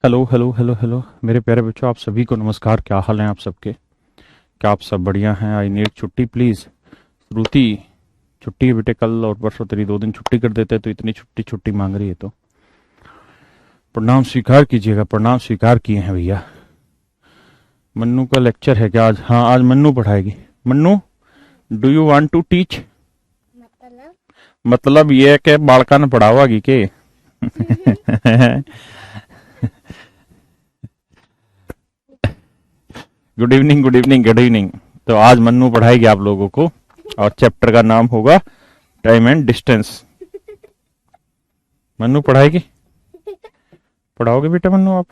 Hello hello hello hello मेरे प्यारे बच्चों, आप सभी को नमस्कार। क्या हाल है आप सबके? क्या आप सब बढ़िया हैं? आई नीड छुट्टी प्लीज। श्रुति, छुट्टी है बेटे, कल और परसों तेरी 2 दिन छुट्टी कर देते तो इतनी छुट्टी छुट्टी मांग रही है तो प्रणाम स्वीकार कीजिएगा। प्रणाम स्वीकार किए हैं भैया। मन्नू का लेक्चर है क्या आज? हाँ, आज मन्नू पढ़ाएगी। Mannu, do you want to teach? मतलब मतलब ये है कि बालका ने पढ़ावागी के? Good evening, good evening, good evening. तो आज मन्नू पढ़ाएगी आप लोगों को और चैप्टर का नाम होगा टाइम एंड डिस्टेंस। मन्नू पढ़ाएगी? पढ़ाओगे बेटा मन्नू आप?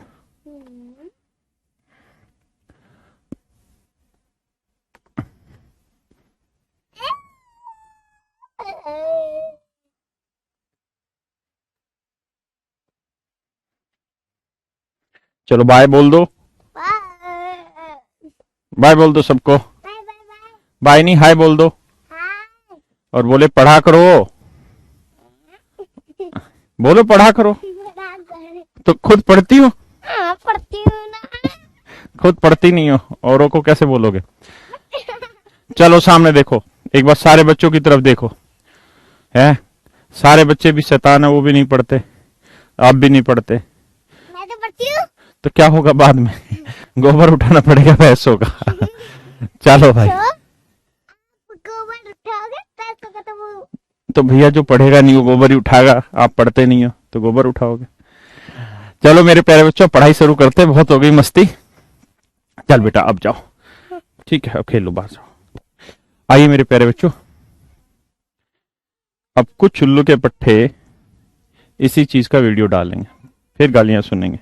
चलो बाय बोल दो। बाय बाय बोल दो सबको। Bye bye. बाय नहीं, हाय बोल दो। हाय। और बोले पढ़ा करो। बोलो पढ़ा करो। तो खुद पढ़ती हो? हाँ, पढ़ती हूँ ना। खुद पढ़ती नहीं हो, औरों को कैसे बोलोगे? चलो सामने देखो, एक बार सारे बच्चों की तरफ देखो। है, सारे बच्चे भी शैतान है, वो भी नहीं पढ़ते, आप भी नहीं पढ़ते। मैं तो पढ़ती हूँ। तो क्या होगा बाद में? गोबर उठाना पड़ेगा, भैंस होगा। चलो भाई। तो गोबर उठाओगे पैसों का तो वो। तो भैया जो पढ़ेगा नहीं वो गोबर ही उठाएगा, आप पढ़ते नहीं हो तो गोबर उठाओगे। चलो मेरे प्यारे बच्चों, पढ़ाई शुरू करते हैं, बहुत हो गई मस्ती। चल बेटा अब जाओ, ठीक है, अब खेल लो, बाहर जाओ। आइए मेरे प्यारे बच्चों, अब कुछ चुल्लू के पट्टे इसी चीज का वीडियो डालेंगे, फिर गालियां सुनेंगे।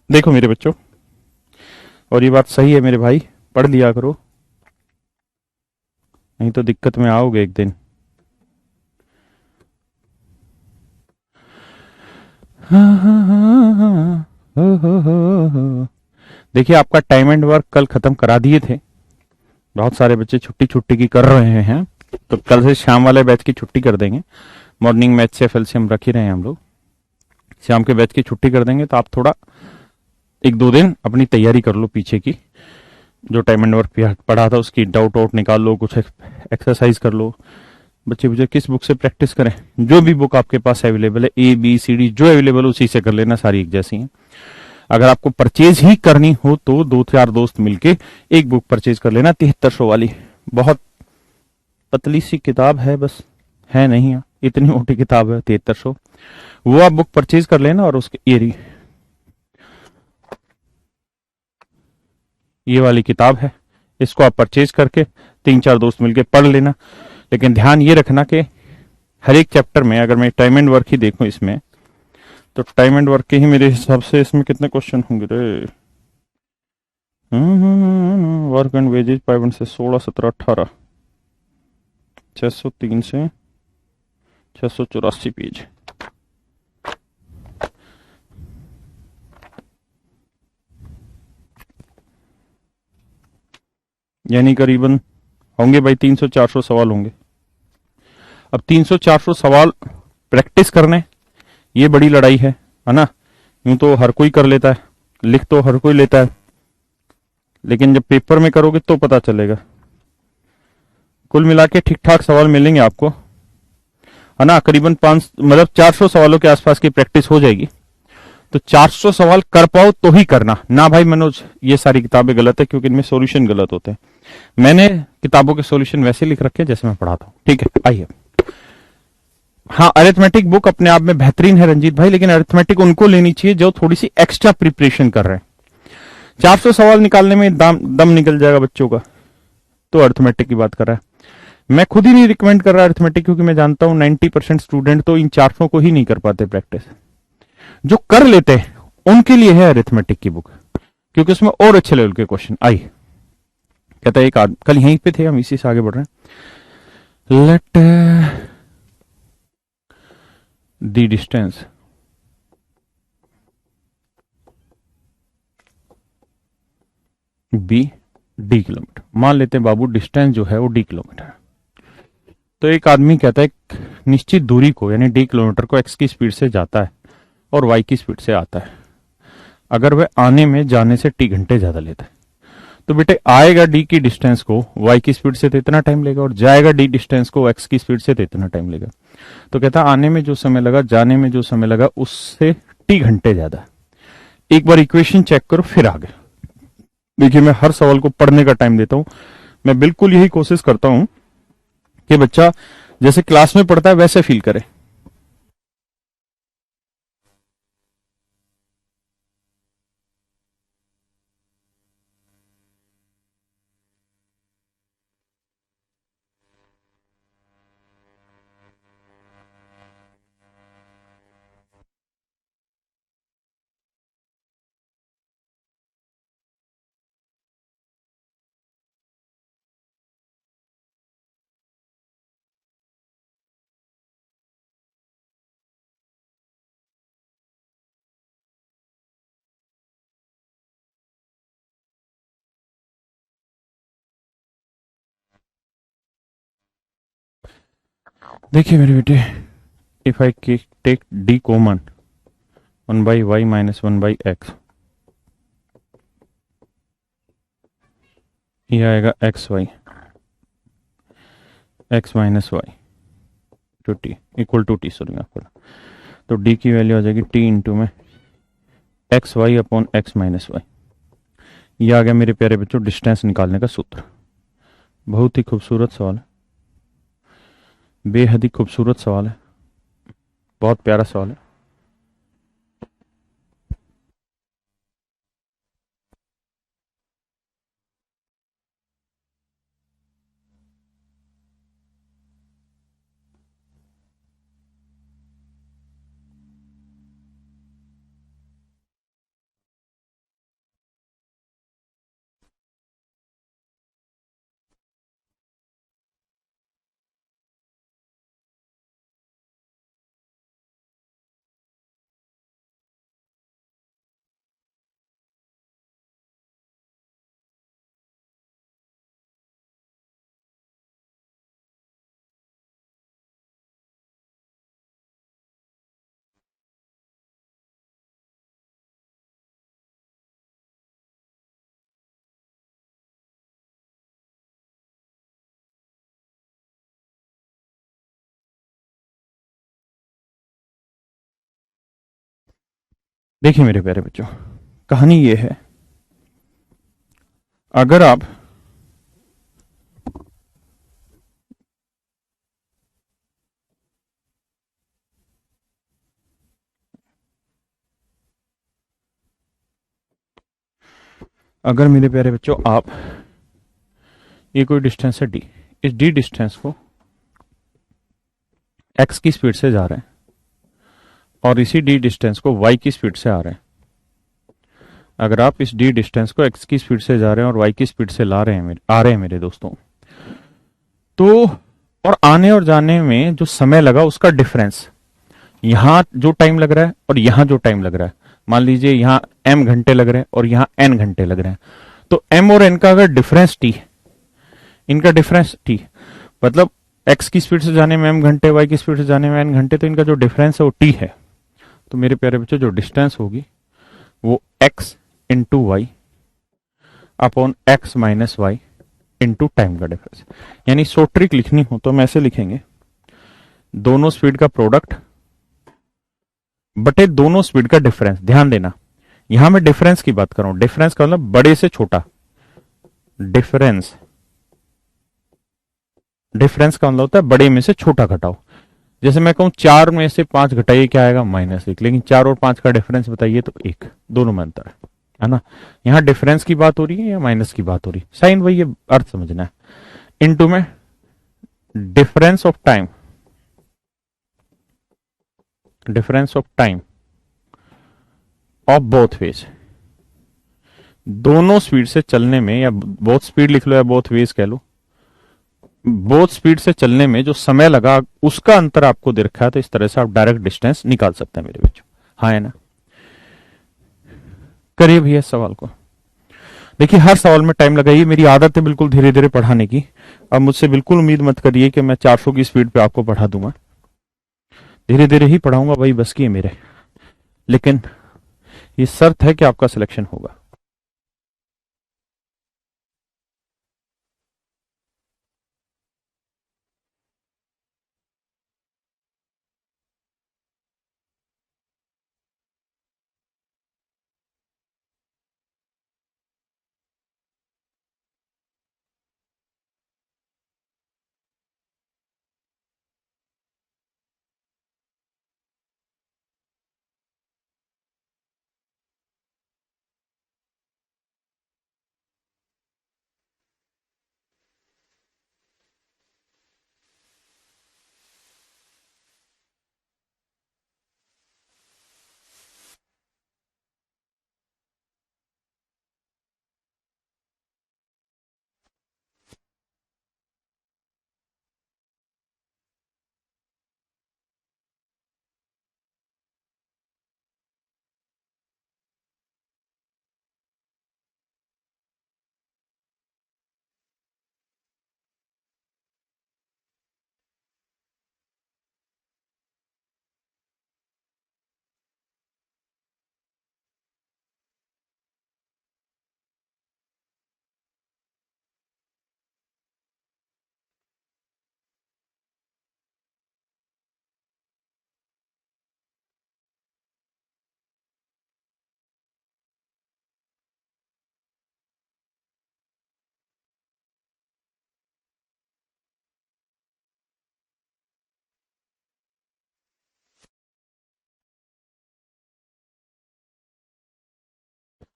देखो मेरे बच्चों, और ये बात सही है मेरे भाई, पढ़ लिया करो, नहीं तो दिक्कत में आओगे एक दिन। देखिए, आपका टाइम एंड वर्क कल खत्म करा दिए थे। बहुत सारे बच्चे छुट्टी छुट्टी की कर रहे हैं, तो कल से शाम वाले बैच की छुट्टी कर देंगे। मॉर्निंग मैच से एफएल से हम रख ही रहे हैं हम लोग, शाम के बैच की छुट्टी कर देंगे। तो आप थोड़ा 1-2 दिन अपनी तैयारी कर लो पीछे की, जो टाइम एंड वर्क पढ़ा था उसकी डाउट आउट निकाल लो, कुछ एक्सरसाइज कर लो। बच्चे मुझे किस बुक से प्रैक्टिस करें? जो भी बुक आपके पास अवेलेबल है, ए बी सी डी जो अवेलेबल है उसी से कर लेना, सारी एक जैसी हैं। अगर आपको परचेज ही करनी हो तो 2-4 दोस्त मिलके एक बुक परचेज कर लेना, 7300 वाली। बहुत पतली सी किताब है, बस है नहीं है, इतनी मोटी किताब है 7300। वो आप बुक परचेज कर लेना, और उसके ये वाली किताब है, इसको आप परचेज करके 3-4 दोस्त मिलके पढ़ लेना। लेकिन ध्यान ये रखना कि हर एक चैप्टर में, अगर मैं टाइम एंड वर्क ही देखूं इसमें, तो टाइम एंड वर्क के ही मेरे हिसाब से इसमें कितने क्वेश्चन होंगे रे? वर्क एंड वेजेज पाइवन से 16, 17, 18, 603 से 684 पेज। यानी करीबन होंगे भाई 300-400 सवाल होंगे। अब 300-400 सवाल प्रैक्टिस करने, ये बड़ी लड़ाई है ना? यूं तो हर कोई कर लेता है, लिख तो हर कोई लेता है, लेकिन जब पेपर में करोगे तो पता चलेगा। कुल मिला के ठीक ठाक सवाल मिलेंगे आपको, है ना? करीबन 400 सवालों के आसपास की प्रैक्टिस हो जाएगी। तो 400 सवाल कर पाओ तो ही करना ना भाई मनोज, ये सारी किताबें गलत है क्योंकि इनमें सॉल्यूशन गलत होते हैं। मैंने किताबों के सॉल्यूशन वैसे लिख रखे हैं जैसे मैं पढ़ाता हूं, ठीक है? आइए। हाँ, अरिथमेटिक बुक अपने आप में बेहतरीन है रंजीत भाई, लेकिन अरिथमेटिक उनको लेनी चाहिए जो थोड़ी सी एक्स्ट्रा प्रिपरेशन कर रहे हैं। 400 सवाल निकालने में दम निकल जाएगा बच्चों का, तो अरिथमेटिक की बात कर रहा है। मैं खुद ही नहीं रिकमेंड कर रहा अरिथमेटिक, क्योंकि मैं जानता हूं 90% स्टूडेंट तो इन 400 को ही नहीं कर पाते प्रैक्टिस। जो कर लेते हैं उनके लिए है अरिथमेटिक की बुक, क्योंकि उसमें और अच्छे लेवल के क्वेश्चन। आइए, कहता है एक आदमी, कल यहीं पे थे हम, इसी से आगे बढ़ रहे हैं। Let the distance be D kilometre. मान लेते हैं बाबू डिस्टेंस जो है वो डी किलोमीटर है। तो एक आदमी कहता है एक निश्चित दूरी को, यानी डी किलोमीटर को एक्स की स्पीड से जाता है और y की स्पीड से आता है, अगर वह आने में जाने से t घंटे ज्यादा लेता है, तो बेटे आएगा d की डिस्टेंस को y की स्पीड से तो इतना टाइम लेगा, और जाएगा d डिस्टेंस को x की स्पीड से तो इतना टाइम लेगा। तो कहता आने में जो समय लगा, जाने में जो समय लगा, उससे t घंटे ज्यादा। एक बार इक्वेशन चेक करो फिर आगे। देखिए मैं हर सवाल को पढ़ने का टाइम देता हूं। मैं बिल्कुल यही कोशिश करता हूं कि बच्चा जैसे क्लास में पढ़ता है वैसे फील करे। देखिए मेरे बेटे, if I take D common, 1/y माइनस 1/x, ये आएगा x minus Y to T equal to T, sorry आपको। तो d की वैल्यू आ जाएगी t इंटू में X Y upon X minus Y. ये आ गया मेरे प्यारे बच्चों डिस्टेंस निकालने का सूत्र। बहुत ही खूबसूरत सवाल है, बेहद ही खूबसूरत सवाल है, बहुत प्यारा सवाल है। देखिए मेरे प्यारे बच्चों, कहानी ये है, अगर आप अगर मेरे प्यारे बच्चों आप ये कोई डिस्टेंस है डी, इस डी डिस्टेंस को एक्स की स्पीड से जा रहे हैं और इसी डी डिस्टेंस को वाई की स्पीड से आ रहे हैं। अगर आप इस डी डिस्टेंस को एक्स की स्पीड से जा रहे हैं और वाई की स्पीड से आ रहे हैं मेरे दोस्तों, तो और आने और जाने में जो समय लगा उसका डिफरेंस, यहां जो टाइम लग रहा है और यहां जो टाइम लग रहा है, मान लीजिए यहां m घंटे लग रहे हैं और यहां n घंटे लग रहे हैं, तो m और n का अगर डिफरेंस t, इनका डिफरेंस t, मतलब x की स्पीड से जाने में m घंटे, y की स्पीड से जाने में n घंटे, तो इनका जो डिफरेंस है वो t है। तो मेरे प्यारे बच्चों जो डिस्टेंस होगी वो x into Y upon X minus Y into time का डिफरेंस। यानी शॉर्ट ट्रिक लिखनी हो तो हम ऐसे लिखेंगे, दोनों स्पीड का प्रोडक्ट बटे दोनों स्पीड का डिफरेंस। ध्यान देना, यहां मैं डिफरेंस की बात कर रहा हूं, डिफरेंस का मतलब बड़े से छोटा, डिफरेंस का मतलब होता है बड़े में से छोटा घटाओ। जैसे मैं कहूं 4 में से 5 घटाइए, क्या आएगा? -1। लेकिन 4 और 5 का डिफरेंस बताइए तो 1, दोनों में अंतर है ना। यहां डिफरेंस की बात हो रही है या माइनस की बात हो रही है, साइन वही है, अर्थ समझना है। इनटू में difference of time, difference of time of both ways, दोनों स्पीड से चलने में, या बोथ स्पीड लिख लो या बोथ वेज कह लो, बोथ स्पीड से चलने में जो समय लगा उसका अंतर आपको दे रखा है। तो इस तरह से आप डायरेक्ट डिस्टेंस निकाल सकते हैं मेरे बच्चों। हाँ है ना, करिए भैया सवाल को। देखिए हर सवाल में टाइम लगाइए, मेरी आदत है बिल्कुल धीरे धीरे पढ़ाने की। अब मुझसे बिल्कुल उम्मीद मत करिए कि मैं 400 की स्पीड पे आपको पढ़ा दूंगा, धीरे धीरे ही पढ़ाऊंगा, वही बस की है मेरे। लेकिन ये शर्त है कि आपका सिलेक्शन होगा।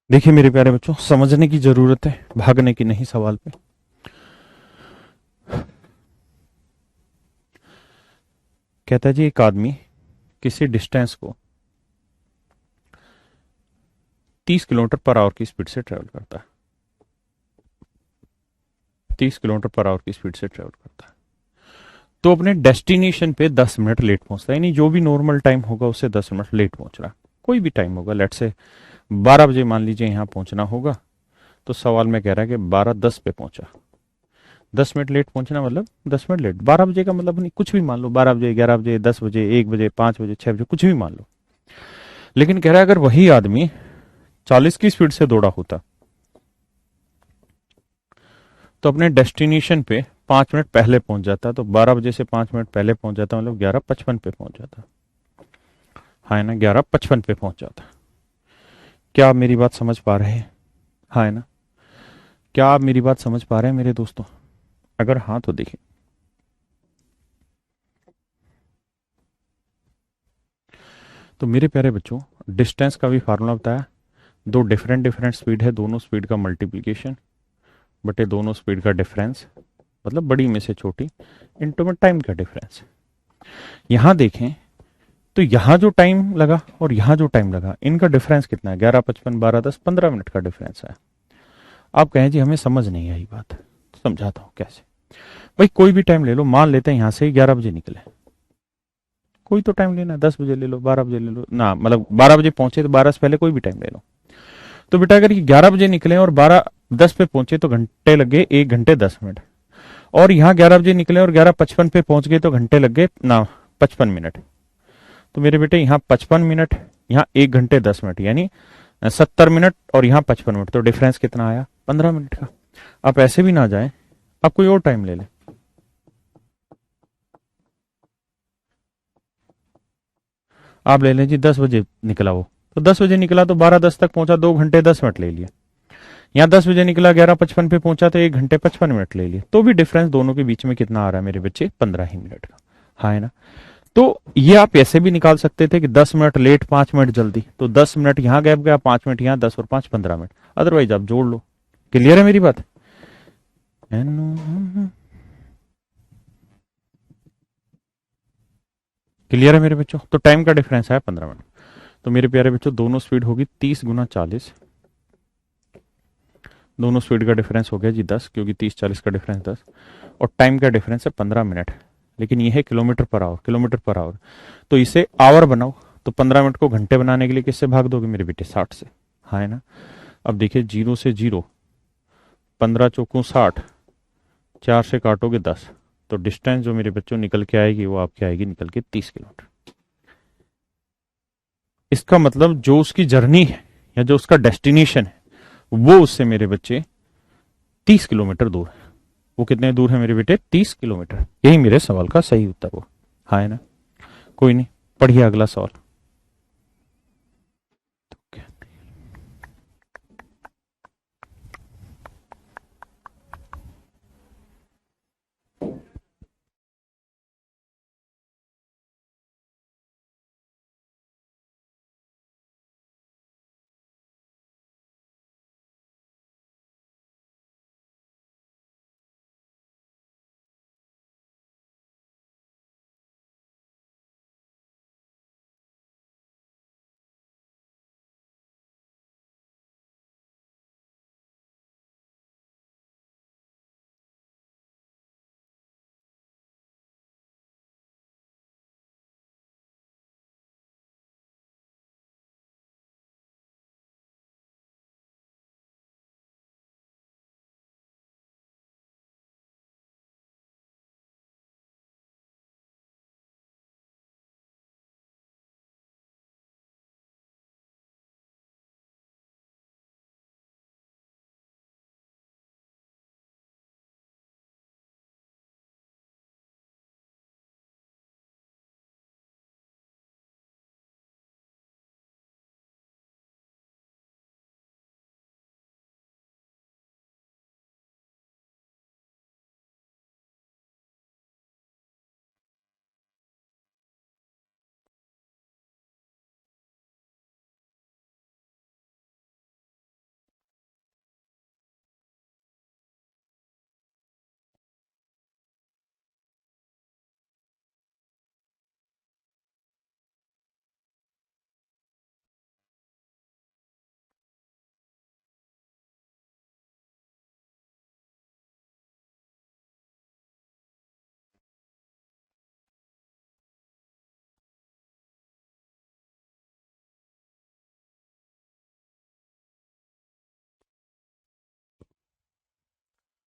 देखिए मेरे प्यारे बच्चों, समझने की जरूरत है, भागने की नहीं सवाल पे। कहता है जी एक आदमी किसी डिस्टेंस को 30 किलोमीटर पर आवर की स्पीड से ट्रेवल करता है। 30 किलोमीटर पर आवर की स्पीड से ट्रेवल करता है, तो अपने डेस्टिनेशन पे 10 मिनट लेट पहुंचता है। यानी जो भी नॉर्मल टाइम होगा उससे 10 मिनट लेट पहुंच रहा है। कोई भी टाइम होगा, लेट से 12 बजे मान लीजिए यहां पहुंचना होगा, तो सवाल में कह रहा है कि 12:10 पे पहुंचा। 10 मिनट लेट पहुंचना मतलब 10 मिनट लेट। 12 बजे का मतलब नहीं, कुछ भी मान लो, 12 बजे, 11 बजे, 10 बजे, 1 बजे, 5 बजे, 6 बजे, कुछ भी मान लो। लेकिन कह रहा है अगर वही आदमी 40 की स्पीड से दौड़ा होता तो अपने डेस्टिनेशन पे 5 मिनट पहले पहुंच जाता। तो 12 बजे से 5 मिनट पहले पहुंच जाता, मतलब 11:55 पे पहुंच जाता। हाँ है ना, 11:55 पे पहुंच जाता। क्या आप मेरी बात समझ पा रहे हैं? हाँ है ना, क्या आप मेरी बात समझ पा रहे हैं मेरे दोस्तों? अगर हाँ तो देखिए, तो मेरे प्यारे बच्चों, डिस्टेंस का भी फार्मूला बताया। दो डिफरेंट डिफरेंट स्पीड है, दोनों स्पीड का मल्टीप्लीकेशन बटे दोनों स्पीड का डिफरेंस, मतलब बड़ी में से छोटी, इनटू में टाइम का डिफरेंस। यहां देखें तो यहां जो टाइम लगा और यहां जो टाइम लगा, इनका डिफरेंस कितना है? 11:55, 12:10, 15 मिनट का डिफरेंस है। आप कहें जी हमें समझ नहीं आई बात, समझाता हूं कैसे। भाई कोई भी टाइम ले लो, मान लेते हैं यहां से 11 बजे निकले, कोई तो टाइम लेना, 10 बजे ले लो, 12 बजे ले लो ना, मतलब 12 बजे पहुंचे तो 12 से पहले कोई भी टाइम ले लो। तो बेटा अगर ये 11 बजे निकले और 12:10 पे पहुंचे तो घंटे लग गए 1 घंटे 10 मिनट, और यहाँ 11 बजे निकले और 11:55 पे पहुंच गए तो घंटे लग गए ना 55 मिनट। तो मेरे बेटे यहाँ 55 मिनट, यहाँ 1 घंटे 10 मिनट, यानी 70 मिनट, और यहाँ 55 मिनट, तो डिफरेंस कितना आया? 15 मिनट का। आप ऐसे भी ना जाए, आप कोई और टाइम ले लें। आप ले लें जी 10 बजे निकला वो, तो 10 बजे निकला तो 12:10 तक पहुंचा, 2 घंटे 10 मिनट ले लिया। यहाँ 10 बजे निकला, 11:55 पे पहुंचा तो 1 घंटे 55 मिनट ले लिए। तो भी डिफरेंस दोनों के बीच में कितना आ रहा है मेरे बच्चे? 15 ही मिनट का। हाँ है ना। तो ये आप ऐसे भी निकाल सकते थे कि 10 मिनट लेट 5 मिनट जल्दी, तो 10 मिनट यहां गैप गया, 5 मिनट यहां, 10 और 5 15 मिनट। अदरवाइज आप जोड़ लो। क्लियर है मेरी बात? क्लियर है मेरे बच्चों? तो टाइम का डिफरेंस है 15 मिनट। तो मेरे प्यारे बच्चों, दोनों स्पीड होगी 30 × 40, दोनों स्पीड का डिफरेंस हो गया जी 10, क्योंकि 30 40 का डिफरेंस 10, और टाइम का डिफरेंस है 15 मिनट। लेकिन ये है kilometre per our, kilometre per our, तो इसे आवर बनाओ। तो 15 मिनट को घंटे बनाने के लिए किससे भाग दोगे मेरे बेटे? 60 से। हाँ है ना। अब देखिए 0 से 0, 15 × 4 = 60, 4 से काटोगे 10, तो डिस्टेंस जो मेरे बच्चों निकल के आएगी वो आपकी आएगी निकल के 30 किलोमीटर। इसका मतलब जो उसकी जर्नी है या जो उसका डेस्टिनेशन है वो उससे मेरे बच्चे 30 किलोमीटर दूर है। वो कितने दूर है मेरे बेटे? 30 किलोमीटर। यही मेरे सवाल का सही उत्तर हो। हाँ है ना? कोई नहीं, पढ़िए अगला सवाल।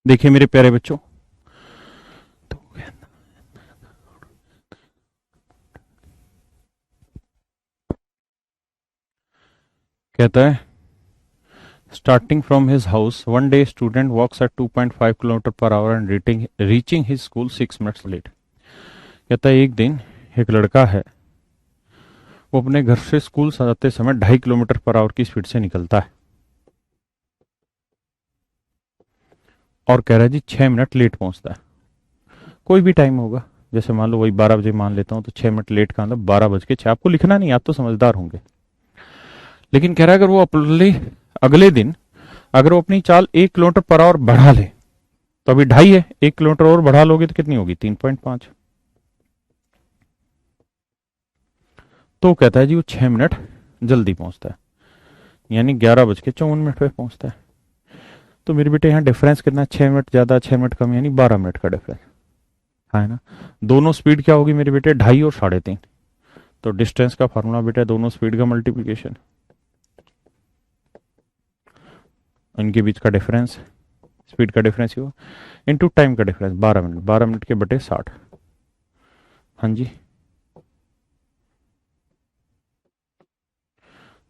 देखिए मेरे प्यारे बच्चों, तो कहता है starting from his house one day student walks at 2.5 kilometre per hour and reaching his school 6 minutes late. कहता है एक दिन एक लड़का है, वो अपने घर से स्कूल जाते समय 2.5 किलोमीटर पर आवर की स्पीड से निकलता है और कह रहा है जी 6 मिनट लेट पहुंचता है। कोई भी टाइम होगा, जैसे मान लो वही 12 बजे मान लेता हूं, तो 6 मिनट लेट का मतलब 12 बज के 6। आपको लिखना नहीं, आप तो समझदार होंगे। लेकिन कह रहा है अगर वो अगले अगले दिन अगर वो अपनी चाल 1 किलोमीटर पर आवर बढ़ा ले, तो अभी 2.5 है, 1 किलोमीटर और बढ़ा लोगे तो कितनी होगी? 3.5। तो कहता है जी वो 6 मिनट जल्दी पहुंचता है, यानी 11 बज के 54 मिनट पे पहुंचता है। तो मेरे बेटे यहाँ डिफरेंस कितना? 6 मिनट ज्यादा 6 मिनट कम, यानी 12 मिनट का डिफरेंस। हाँ है ना? दोनों स्पीड क्या होगी मेरे बेटे? 2.5 और 3.5। तो डिस्टेंस का फार्मूला बेटा दोनों स्पीड का मल्टीप्लीकेशन, इनके बीच का डिफरेंस, स्पीड का डिफरेंस ही हो इनटू टाइम का डिफरेंस। 12 मिनट, 12 मिनट के बटे 60। हाँ जी,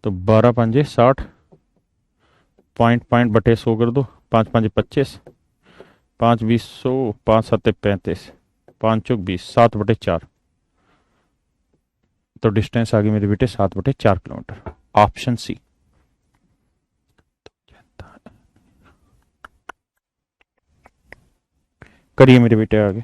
तो 12 पंजे 60, पॉइंट पॉइंट बटे 100 कर दो, 5 पंजे 25, 5 20 100, 5 7 35, 5 चौक 20, 7/4। तो डिस्टेंस आ गई मेरे बेटे 7/4 किलोमीटर। Option C. करिए मेरे बेटे आगे।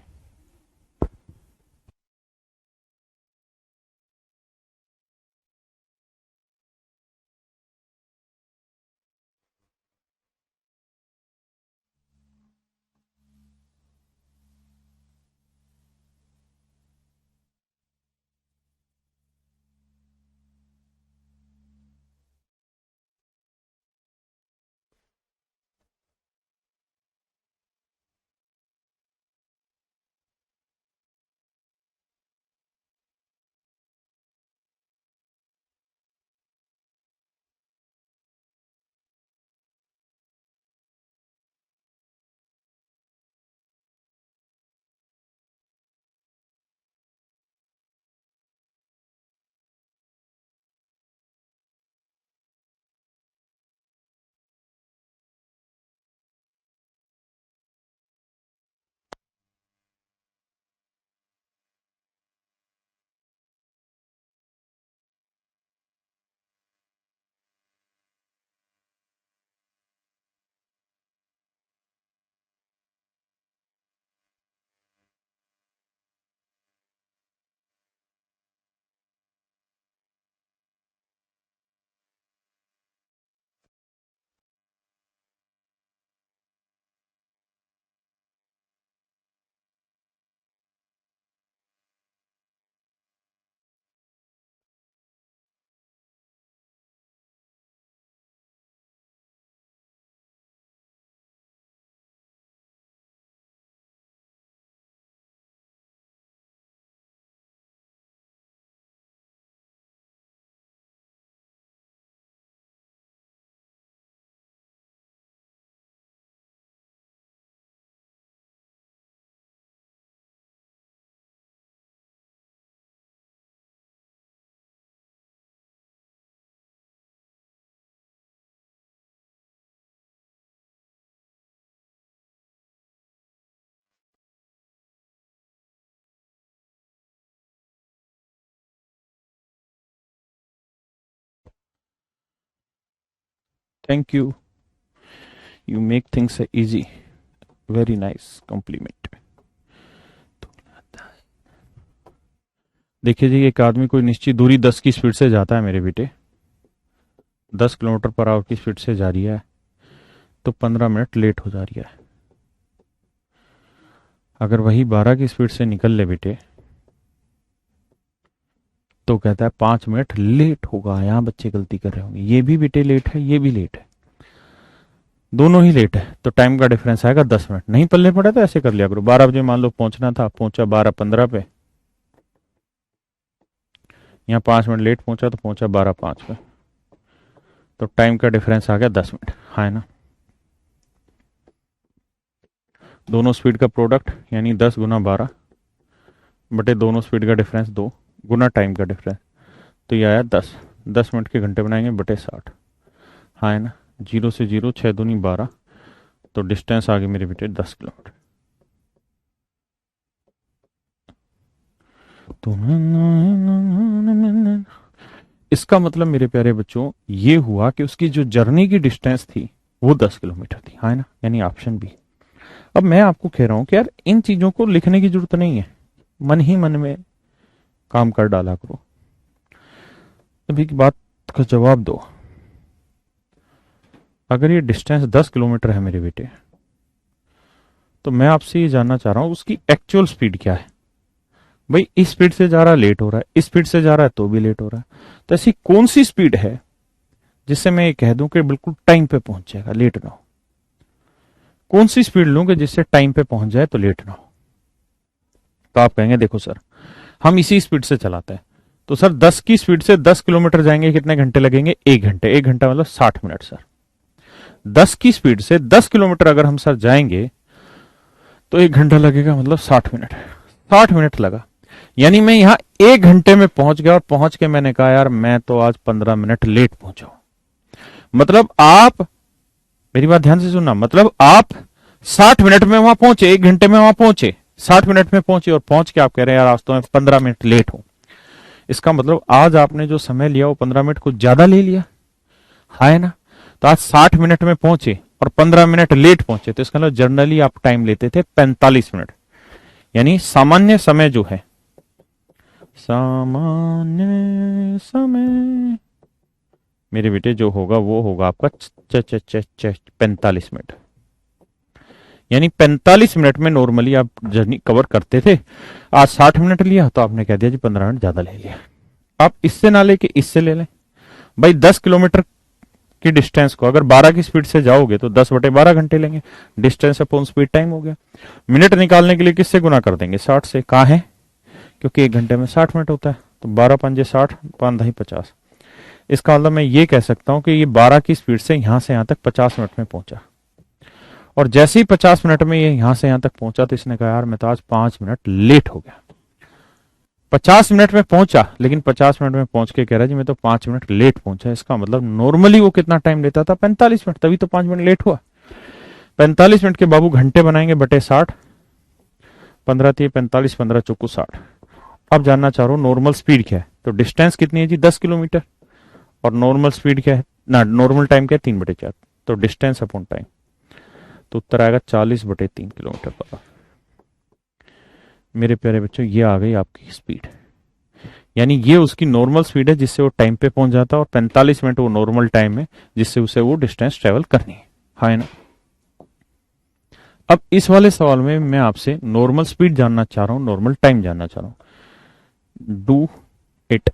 Thank you, you make things easy, very nice compliment. देखिए जी, एक आदमी कोई निश्चित दूरी 10 की स्पीड से जाता है मेरे बेटे, 10 किलोमीटर पर आवर की स्पीड से जा रही है, तो 15 मिनट लेट हो जा रही है। अगर वही 12 की स्पीड से निकल ले बेटे, तो कहता है 5 मिनट लेट होगा। यहां बच्चे गलती कर रहे होंगे, ये भी बेटे लेट है, ये भी लेट है, दोनों ही लेट है, तो टाइम का डिफरेंस आएगा 10 मिनट। नहीं पल्ले पड़ा तो ऐसे कर लिया करो, 12 बजे मान लो पहुंचना था, पहुंचा 12:15 पे, यहाँ 5 मिनट लेट पहुंचा तो पहुंचा 12:05 पे, तो टाइम का डिफरेंस आ गया 10 मिनट। हाँ है ना, दोनों स्पीड का प्रोडक्ट यानी 10 × 12 बटे दोनों स्पीड का डिफरेंस 2 गुना टाइम का डिफरेंस, तो ये आया 10। 10 मिनट के घंटे बनाएंगे बटे 60। हाँ है ना, 0 से 0, 6 दूनी 12, तो डिस्टेंस आ गई मेरे बेटे 10 किलोमीटर। तो इसका मतलब मेरे प्यारे बच्चों ये हुआ कि उसकी जो जर्नी की डिस्टेंस थी वो 10 किलोमीटर थी। हाँ है ना, यानी ऑप्शन बी। अब मैं आपको कह रहा हूं कि यार इन चीजों को लिखने की जरूरत नहीं है, मन ही मन में काम कर डाला करो। अभी की बात का जवाब दो, अगर ये डिस्टेंस 10 किलोमीटर है मेरे बेटे, तो मैं आपसे ये जानना चाह रहा हूं उसकी एक्चुअल स्पीड क्या है। भाई इस स्पीड से जा रहा है लेट हो रहा है, इस स्पीड से जा रहा है तो भी लेट हो रहा है, तो ऐसी कौन सी स्पीड है जिससे मैं ये कह दूं कि बिल्कुल टाइम पे पहुंच जाएगा, लेट ना हो। कौन सी स्पीड लूं कि जिससे टाइम पे पहुंच जाए तो लेट ना हो। तो आप कहेंगे देखो सर हम इसी स्पीड से चलाते हैं, तो सर 10 की स्पीड से 10 किलोमीटर जाएंगे, कितने घंटे लगेंगे? 1 घंटे। 1 घंटा मतलब 60 मिनट सर। 10 की स्पीड से 10 किलोमीटर अगर हम सर जाएंगे तो 1 घंटा लगेगा, मतलब 60 मिनट। 60 मिनट लगा, यानी मैं यहां 1 घंटे में पहुंच गया, और पहुंच के मैंने कहा यार मैं तो आज 15 मिनट लेट पहुंचा हूं। मतलब आप मेरी बात ध्यान से सुनना, मतलब आप 60 मिनट में वहां पहुंचे, 1 घंटे में वहां पहुंचे, 60 मिनट में पहुंचे, और पहुंच के आप कह रहे हैं यार आज तो मैं 15 मिनट लेट हूं। इसका मतलब आज आपने जो समय लिया वो 15 मिनट कुछ ज्यादा ले लिया, है ना। तो आज 60 मिनट में पहुंचे और 15 मिनट लेट पहुंचे, तो इसका मतलब जनरली आप टाइम लेते थे 45 मिनट, यानी सामान्य समय जो है, सामान्य समय मेरे बेटे जो होगा वो होगा आपका 45 मिनट। यानी 45 मिनट में नॉर्मली आप जर्नी कवर करते थे, आज 60 मिनट लिया तो आपने कह दिया जी 15 मिनट ज्यादा ले लिया। आप इससे ना लेके इससे ले लें, भाई 10 किलोमीटर की डिस्टेंस को अगर 12 की स्पीड से जाओगे तो 10/12 घंटे लेंगे, डिस्टेंस अपॉन स्पीड टाइम हो गया। मिनट निकालने के लिए किससे गुना कर देंगे? 60 से। कहा है क्योंकि 1 घंटे में 60 मिनट होता है, तो 12×5 = 60, 5×2 = 50। इसका मतलब मैं ये कह सकता हूं कि ये 12 की स्पीड से यहां से यहां तक 50 मिनट में पहुंचा, और जैसे ही 50 मिनट में ये यहां से यहां तक पहुंचा तो इसने कहा यार मैं तो आज 5 मिनट लेट हो गया। 50 मिनट में पहुंचा, लेकिन 50 मिनट में पहुंच के कह रहा है जी मैं तो 5 मिनट लेट पहुंचा। इसका मतलब नॉर्मली वो कितना टाइम लेता था? 45 मिनट, तभी तो 5 मिनट लेट हुआ। 45 मिनट के बाबू घंटे बनाएंगे बटे 60, 15×3 = 45, 15×4 = 60। अब जानना चाह रहा हूं नॉर्मल स्पीड क्या है, तो डिस्टेंस कितनी है जी? 10 किलोमीटर, और नॉर्मल स्पीड क्या है ना, नॉर्मल टाइम क्या है? 3/4, तो डिस्टेंस अपॉन टाइम, तो उत्तर आएगा 40/3 किलोमीटर पर। मेरे प्यारे बच्चों ये आ गई आपकी स्पीड, यानी ये उसकी नॉर्मल स्पीड है जिससे वो टाइम पे पहुंच जाता है, और 45 मिनट वो नॉर्मल टाइम है जिससे उसे वो डिस्टेंस ट्रेवल करनी है। हाँ ना। अब इस वाले सवाल में मैं आपसे नॉर्मल स्पीड जानना चाह रहा हूं, नॉर्मल टाइम जानना चाह रहा हूं। Do it.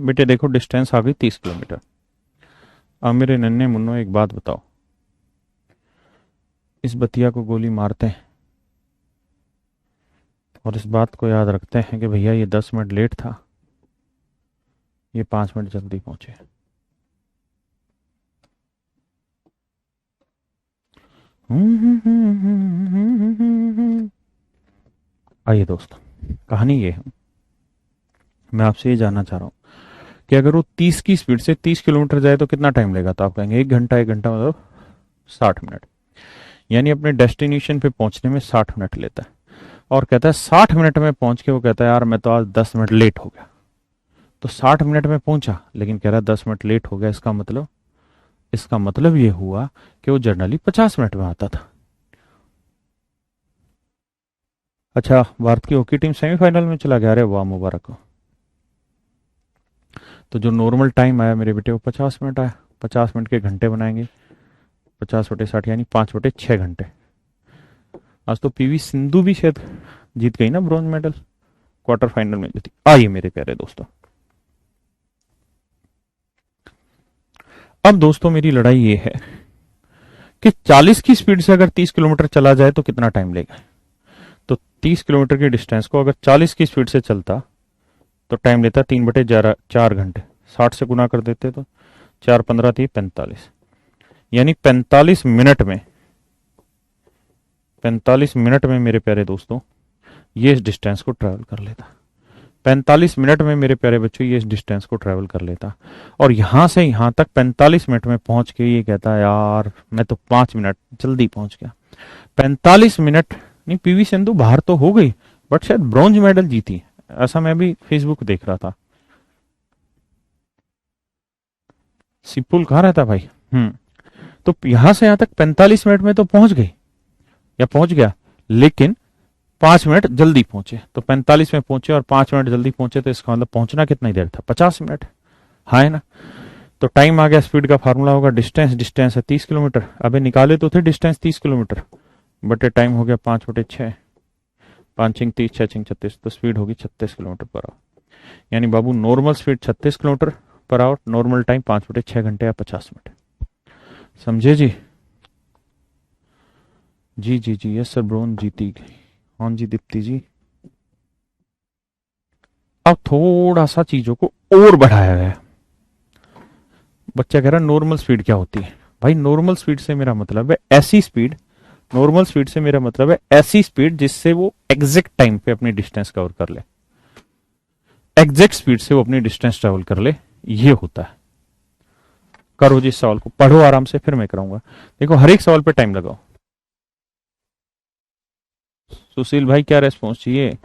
बेटे देखो डिस्टेंस आ गई 30 किलोमीटर। अब मेरे नन्हे मुन्नो एक बात बताओ, इस बतिया को गोली मारते हैं और इस बात को याद रखते हैं कि भैया ये 10 मिनट लेट था, ये 5 मिनट जल्दी पहुंचे। आइए दोस्तों, कहानी ये है, मैं आपसे ये जानना चाह रहा हूँ कि अगर वो 30 की स्पीड से 30 किलोमीटर जाए तो कितना टाइम लेगा? तो आप कहेंगे 1 घंटा, 1 घंटा मतलब 60 मिनट, यानी अपने डेस्टिनेशन पे पहुंचने में 60 मिनट लेता है। और कहता है 60 मिनट में पहुंच के वो कहता है यार मैं तो आज 10 मिनट लेट हो गया। तो 60 मिनट में पहुंचा, लेकिन कह रहा है 10 मिनट लेट हो गया। इसका मतलब ये हुआ कि वो जनरली 50 मिनट में आता था। अच्छा, भारत की हॉकी टीम सेमीफाइनल में चला गया, अरे वाह मुबारक हो। तो जो नॉर्मल टाइम आया मेरे बेटे वो 50 मिनट आया। 50 मिनट के घंटे बनाएंगे, 50/60 यानी 5/6 घंटे। आज तो पीवी सिंधु भी शायद जीत गई ना ब्रॉन्ज मेडल, क्वार्टर फाइनल में जीती। आइए मेरे प्यारे दोस्तों, अब दोस्तों मेरी लड़ाई ये है कि 40 की स्पीड से अगर 30 किलोमीटर चला जाए तो कितना टाइम लेगा? तो 30 किलोमीटर की डिस्टेंस को अगर 40 की स्पीड से चलता तो टाइम लेता 3/4 घंटे। 60 से गुना कर देते तो 4 15 30 45, यानी 45 मिनट में मेरे प्यारे दोस्तों ये इस डिस्टेंस को ट्रैवल कर लेता। 45 मिनट में मेरे प्यारे बच्चों ये इस डिस्टेंस को ट्रैवल कर लेता। और यहां से यहां तक 45 मिनट में पहुंच के ये कहता है यार मैं तो 5 मिनट जल्दी पहुंच गया। 45 मिनट नहीं, पीवी सिंधु बाहर तो हो गई बट शायद ब्रॉन्ज मेडल जीती, ऐसा मैं भी फेसबुक देख रहा था। सिपुल कहाँ रहता भाई? तो यहां से यहां तक 45 मिनट में तो पहुंच गई या पहुंच गया, लेकिन 5 मिनट जल्दी पहुंचे। तो 45 में पहुंचे और 5 मिनट जल्दी पहुंचे, तो इसका मतलब पहुंचना कितना ही देर था? 50 मिनट। हाँ है ना? तो टाइम आ गया, स्पीड का फार्मूला होगा डिस्टेंस, डिस्टेंस है 30 किलोमीटर। अबे निकाले तो थे डिस्टेंस 30 किलोमीटर, बटे टाइम हो गया 5/6। 5 6 30 6 6 36, तो स्पीड होगी 36 किलोमीटर पर आवर। यानी बाबू normal speed 36 kilometre per hour, normal time 5/6 घंटे या 50 मिनट। समझे जी? जी जी जी, यस सर, ब्रोन जीती गई। हाँ जी दीप्ति जी। अब थोड़ा सा चीजों को और बढ़ाया गया। बच्चा कह रहा है नॉर्मल स्पीड क्या होती है? भाई नॉर्मल स्पीड से मेरा मतलब है ऐसी स्पीड, नॉर्मल स्पीड से मेरा मतलब है ऐसी स्पीड जिससे वो एग्जैक्ट टाइम पे अपनी डिस्टेंस कवर कर ले। एग्जैक्ट स्पीड से वो अपनी डिस्टेंस ट्रेवल कर ले, ये होता है। करो जी, इस सवाल को पढ़ो आराम से, फिर मैं कराऊंगा। देखो हर एक सवाल पे टाइम लगाओ। सुशील भाई क्या रेस्पॉन्स चाहिए?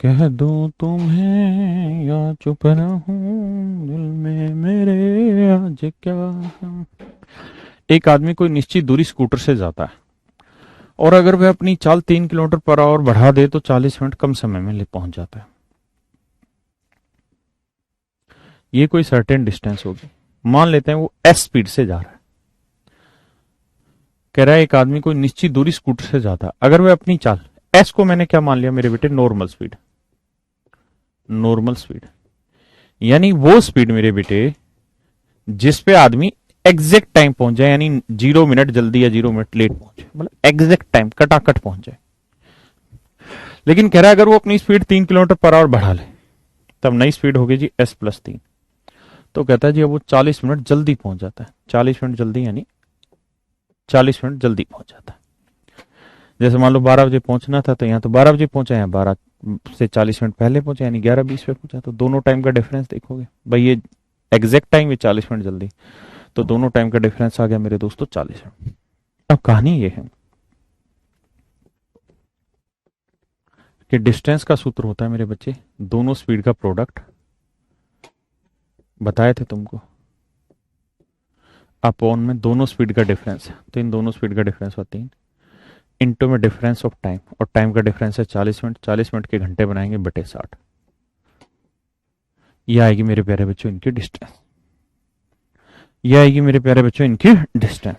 कह दूं तुम्हें या चुप रहूं, दिल में मेरे आज क्या। एक आदमी कोई निश्चित दूरी स्कूटर से जाता है और अगर वह अपनी चाल 3 किलोमीटर पर आवर बढ़ा दे तो 40 मिनट कम समय में ले पहुंच जाता है। ये कोई सर्टेन डिस्टेंस होगी, मान लेते हैं वो एस स्पीड से जा रहा है। कह रहा है एक आदमी कोई निश्चित दूरी स्कूटर से जाता है, अगर वह अपनी चाल, एस को मैंने क्या मान लिया मेरे बेटे, नॉर्मल स्पीड। नॉर्मल स्पीड यानी वो स्पीड मेरे बेटे जिस पे आदमी एग्जैक्ट टाइम पहुंच जाए, यानी 0 मिनट जल्दी या 0 मिनट लेट पहुंचे, मतलब एग्जैक्ट टाइम कटाकट पहुंच जाए। लेकिन कह रहा है अगर वो अपनी स्पीड 3 किलोमीटर पर आवर बढ़ा ले तब नई स्पीड होगी जी S+3। तो कहता है जी अब वो 40 मिनट जल्दी पहुंच जाता है। 40 मिनट जल्दी यानी 40 मिनट जल्दी पहुंच जाता है। जैसे मान लो 12 बजे पहुंचना था तो यहाँ तो 12 बजे पहुंचा, यहाँ 12 से 40 मिनट पहले पहुंचा, यानी 11:20 पे पहुंचा। तो दोनों टाइम का डिफरेंस देखोगे भाई, ये एग्जैक्ट टाइम, ये 40 मिनट जल्दी, तो दोनों टाइम का डिफरेंस आ गया मेरे दोस्तों 40 मिनट। अब कहानी ये है कि डिस्टेंस का सूत्र होता है मेरे बच्चे दोनों स्पीड का प्रोडक्ट, बताए थे तुमको, अपॉन में दोनों स्पीड का डिफरेंस, तो इन दोनों स्पीड का डिफरेंस हुआ 3, इंटू में डिफरेंस ऑफ टाइम, और टाइम का डिफरेंस है 40 मिनट, 40 मिनट के घंटे बनाएंगे बटे 60। यह आएगी मेरे प्यारे बच्चों इनकी डिस्टेंस, यह आएगी मेरे प्यारे बच्चों इनकी डिस्टेंस।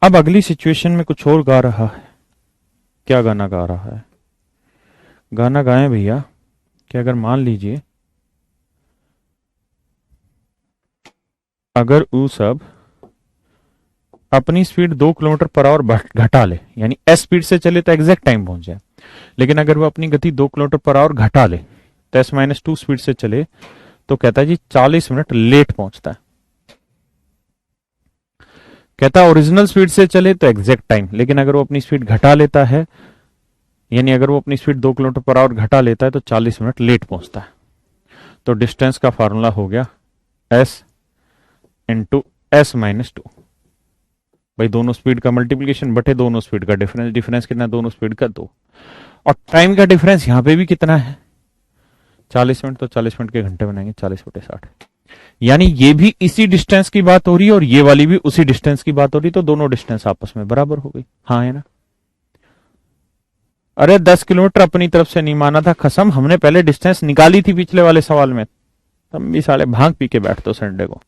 अब अगली सिचुएशन में कुछ और गा रहा है। क्या गाना गा रहा है? गाना गाएं भैया कि अगर मान लीजिए अगर वो सब अपनी स्पीड 2 किलोमीटर पर आवर घटा ले, यानी एस स्पीड से चले तो एग्जैक्ट टाइम पहुंच जाए, लेकिन अगर वो अपनी गति 2 किलोमीटर पर आवर घटा ले तो S-2 स्पीड से चले तो कहता है जी 40 मिनट लेट पहुंचता है। कहता है ओरिजिनल स्पीड से चले तो एग्जैक्ट टाइम, लेकिन अगर वो अपनी स्पीड घटा लेता है, यानी अगर वो अपनी स्पीड 2 किलोमीटर पर आवर घटा लेता है तो 40 मिनट लेट पहुंचता है। तो डिस्टेंस का फार्मूला हो गया S × S-2। भाई दोनों स्पीड का मल्टीप्लीकेशन बटे दोनों स्पीड का डिफरेंस, डिफरेंस कितना दोनों स्पीड का 2, और टाइम का डिफरेंस यहां पे भी कितना है 40 मिनट, तो 40 मिनट के घंटे बनाएंगे 40/60। यानी ये भी इसी डिस्टेंस की बात हो रही है और ये वाली भी उसी डिस्टेंस की बात हो रही है, तो दोनों डिस्टेंस आपस में बराबर हो गई। हाँ है ना? अरे 10 किलोमीटर अपनी तरफ से नहीं माना था कसम, हमने पहले डिस्टेंस निकाली थी पिछले वाले सवाल में। तब भी साले भांग पी के बैठते हो संडे को।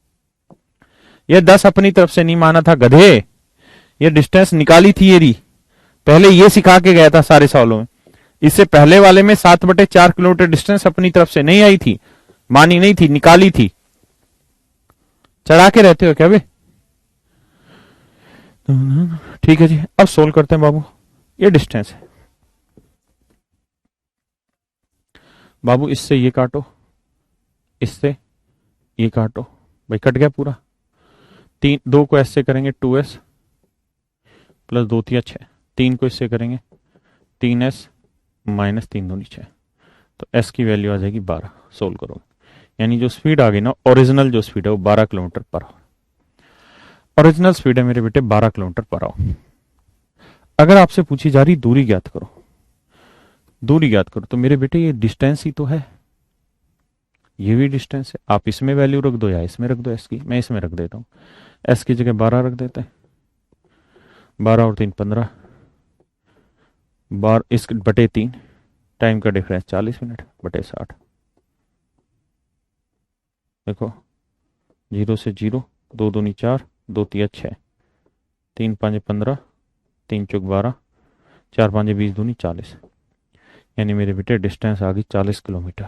ये 10 अपनी तरफ से नहीं माना था गधे, ये डिस्टेंस निकाली थी ये रही, पहले ये सिखा के गया था सारे सवालों में। इससे पहले वाले में 7/4 किलोमीटर डिस्टेंस अपनी तरफ से नहीं आई थी, मानी नहीं थी, निकाली थी। चढ़ा के रहते हो क्या बे? ठीक है जी, अब सोल्व करते हैं बाबू। ये डिस्टेंस है बाबू, इससे ये काटो, इससे ये काटो, भाई कट गया पूरा। 2 को ऐसे करेंगे 2S प्लस 2×3 = 6, 3 को इससे करेंगे 3S माइनस 3×2 = 6, तो S की वैल्यू आ जाएगी 12। सोल्व करोगे यानी जो स्पीड आ गई ना, ओरिजिनल जो स्पीड है वो 12 kilometre per our. Original speed है मेरे बेटे 12 किलोमीटर पर आवर। अगर आपसे पूछी जा रही दूरी ज्ञात करो, दूरी ज्ञात करो, तो मेरे बेटे ये डिस्टेंस ही तो है, ये भी डिस्टेंस है। आप इसमें वैल्यू रख दो या इसमें रख दो एस की, मैं इसमें रख देता हूँ, एस की जगह 12 रख देते हैं। 12 और 3 15, 12 इस बटे 3, टाइम का डिफरेंस 40 मिनट बटे 60। देखो 0 से 0, 2×2 = 4, 2×3 = 6, 3×5 = 15, 3×4 = 12, 4×5 = 20, 2×2 = 40। यानी मेरे बेटे डिस्टेंस आ गई 40 किलोमीटर।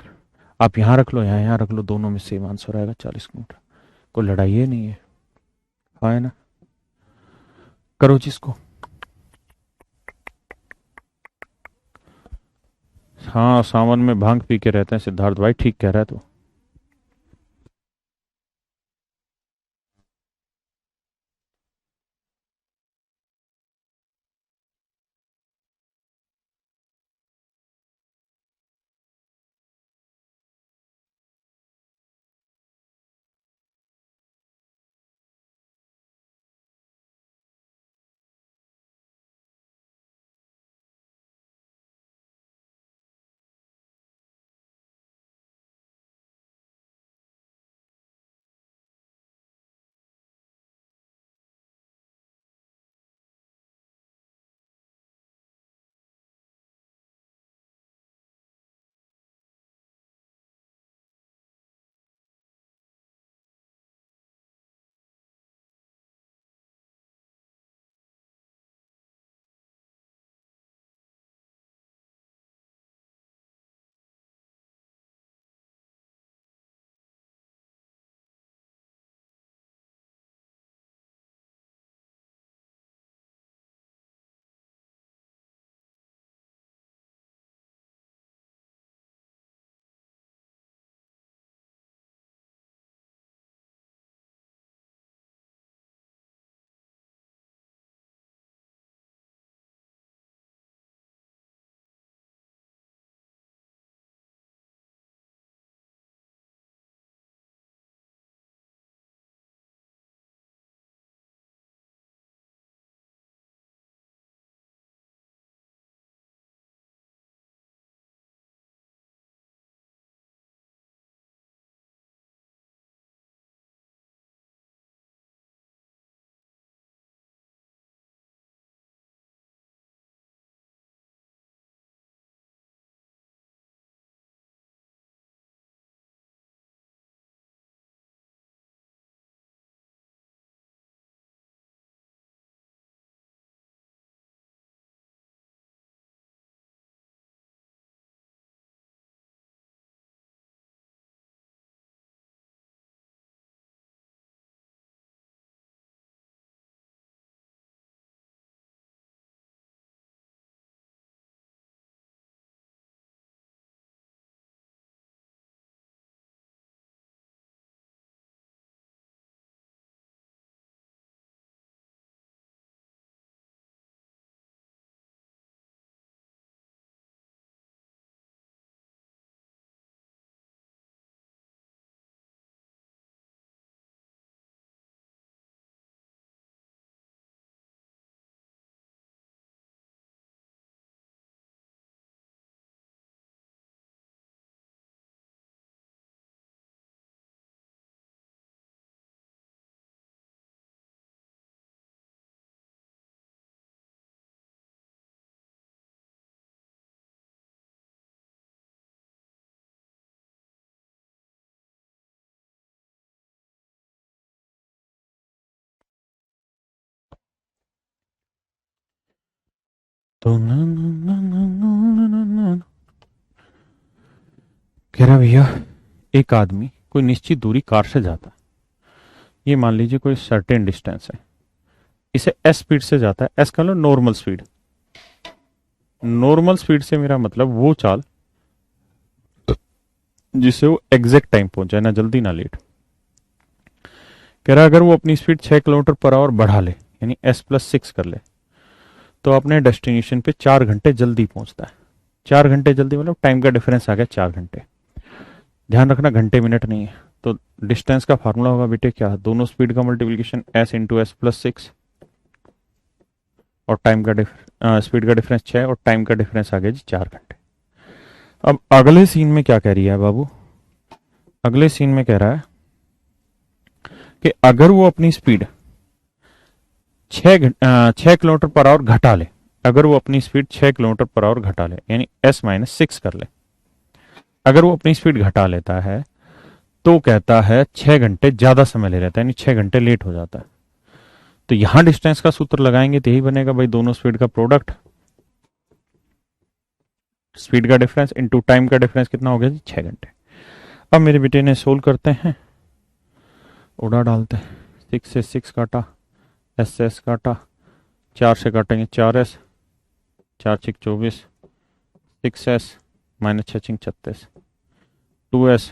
आप यहाँ रख लो, यहाँ रख लो, दोनों में सेम आंसर आएगा 40 किलोमीटर। कोई लड़ाई है नहीं है, हाँ है ना? करो जिसको। हाँ सावन में भांग पी के रहते हैं सिद्धार्थ भाई, ठीक कह रहा है तू। तो ना। कह रहा भैया, एक आदमी कोई निश्चित दूरी कार से जाता है, ये मान लीजिए कोई सर्टेन डिस्टेंस है, इसे एस स्पीड से जाता है, एस का लो नॉर्मल स्पीड। नॉर्मल स्पीड से मेरा मतलब वो चाल जिससे वो एग्जैक्ट टाइम पहुंच जाए, ना जल्दी ना लेट। कह रहा अगर वो अपनी स्पीड 6 किलोमीटर पर आवर बढ़ा ले, यानी S+6 कर ले, तो अपने डेस्टिनेशन पे 4 घंटे जल्दी पहुंचता है। 4 घंटे जल्दी मतलब टाइम का डिफरेंस आ गया 4 घंटे। ध्यान रखना घंटे मिनट नहीं है। तो डिस्टेंस का फार्मूला होगा बेटे क्या, दोनों स्पीड का मल्टीप्लीकेशन S × S+6, और टाइम का स्पीड का डिफरेंस 6 और टाइम का डिफरेंस आ गया जी 4 घंटे। अब अगले सीन में क्या कह रही है बाबू, अगले सीन में कह रहा है कि अगर वो अपनी स्पीड 6 किलोमीटर पर आवर घटा ले, अगर वो अपनी स्पीड 6 किलोमीटर पर आवर घटा ले, यानी S-6 कर ले, अगर वो अपनी स्पीड घटा लेता है तो कहता है 6 घंटे ज्यादा समय ले लेता है, यानी 6 घंटे लेट हो जाता है। तो यहां डिस्टेंस का सूत्र लगाएंगे तो यही बनेगा भाई, दोनों स्पीड का प्रोडक्ट, स्पीड का डिफरेंस इंटू टाइम का डिफरेंस कितना हो गया जी 6 घंटे। अब मेरे बेटे ने सोल्व करते हैं, उड़ा डालते हैं। 6 से 6 काटा, S से S काटा, 4 से काटेंगे 4S, 4×6 = 24, 6S -6×6 = 36, 2S,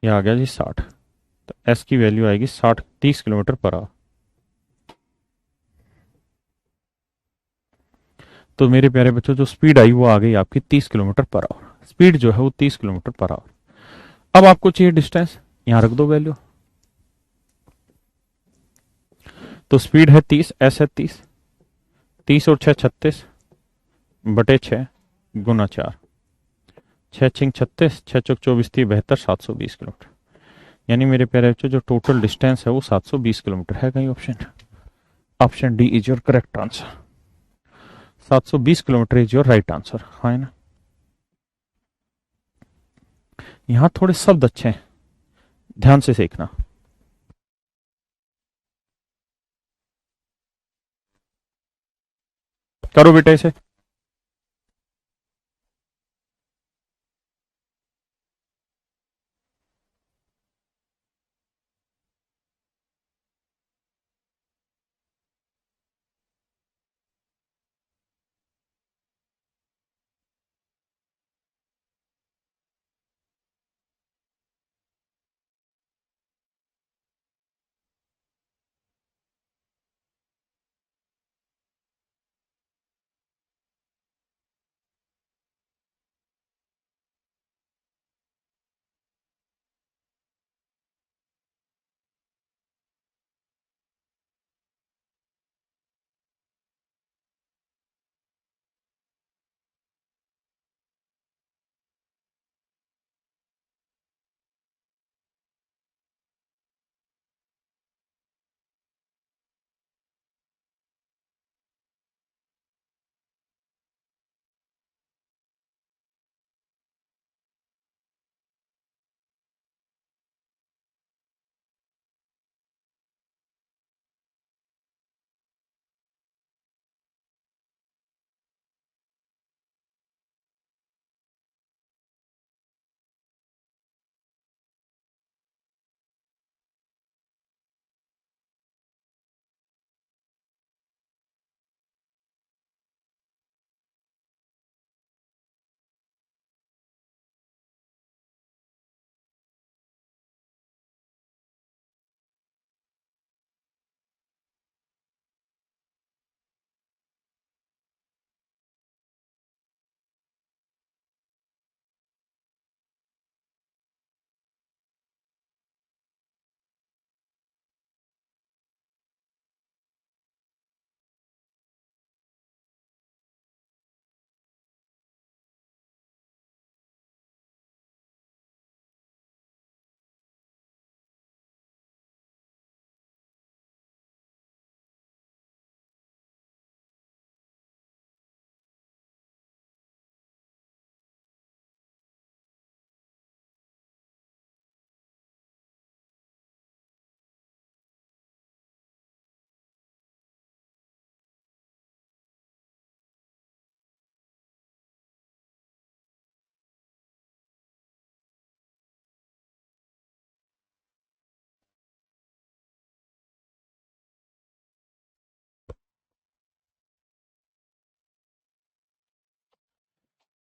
ये आ गया जी 60। तो S की वैल्यू आएगी 30 किलोमीटर पर आवर। तो मेरे प्यारे बच्चों, जो स्पीड आई वो आ गई आपकी 30 किलोमीटर पर आवर। स्पीड जो है वो 30 किलोमीटर पर आवर। अब आपको चाहिए डिस्टेंस, यहां रख दो वैल्यू। तो स्पीड है 30, S है 30, 30 और 6 36 बटे 6 गुना 4, 6×6 = 36, 6×4 = 24, 72, 720 किलोमीटर। यानी मेरे प्यारे बच्चों जो टोटल डिस्टेंस है वो 720 किलोमीटर है। कहीं option, option D is your correct answer. 720 kilometre is your right answer, हाँ है ना। यहां थोड़े शब्द अच्छे हैं, ध्यान से सीखना। करो बेटा इसे।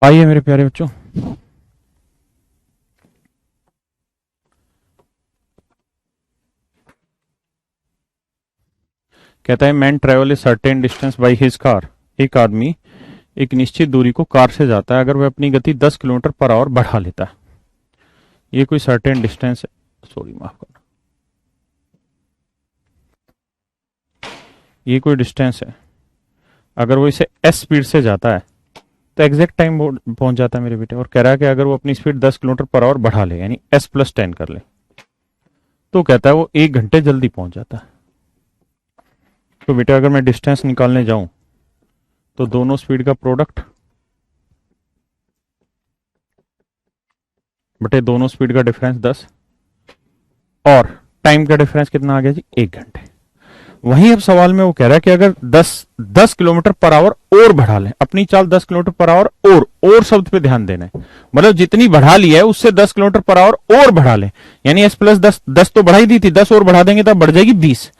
आइए मेरे प्यारे बच्चों, कहता है man travel a certain distance by his car. एक आदमी एक निश्चित दूरी को कार से जाता है अगर वह अपनी गति 10 किलोमीटर पर आवर बढ़ा लेता है। ये कोई सर्टेन डिस्टेंस है, सॉरी माफ करना, ये कोई डिस्टेंस है, अगर वो इसे एस स्पीड से जाता है तो एग्जैक्ट टाइम पहुंच जाता है मेरे बेटे। और कह रहा है कि अगर वो अपनी स्पीड 10 किलोमीटर पर आवर बढ़ा ले यानी एस प्लस 10 कर ले तो कहता है वो 1 घंटे जल्दी पहुंच जाता है। तो बेटे अगर मैं डिस्टेंस निकालने जाऊं तो दोनों स्पीड का प्रोडक्ट बटे दोनों स्पीड का डिफरेंस 10 और टाइम का डिफरेंस कितना आ गया जी, 1 घंटे। वहीं अब सवाल में वो कह रहा है कि अगर 10 किलोमीटर पर आवर और बढ़ा लें, अपनी चाल 10 किलोमीटर पर आवर और शब्द पे ध्यान देना है, मतलब जितनी बढ़ा ली है उससे 10 किलोमीटर पर आवर और बढ़ा लें, यानी एस प्लस 10 तो बढ़ाई दी थी, 10 और बढ़ा देंगे तब बढ़ जाएगी 20।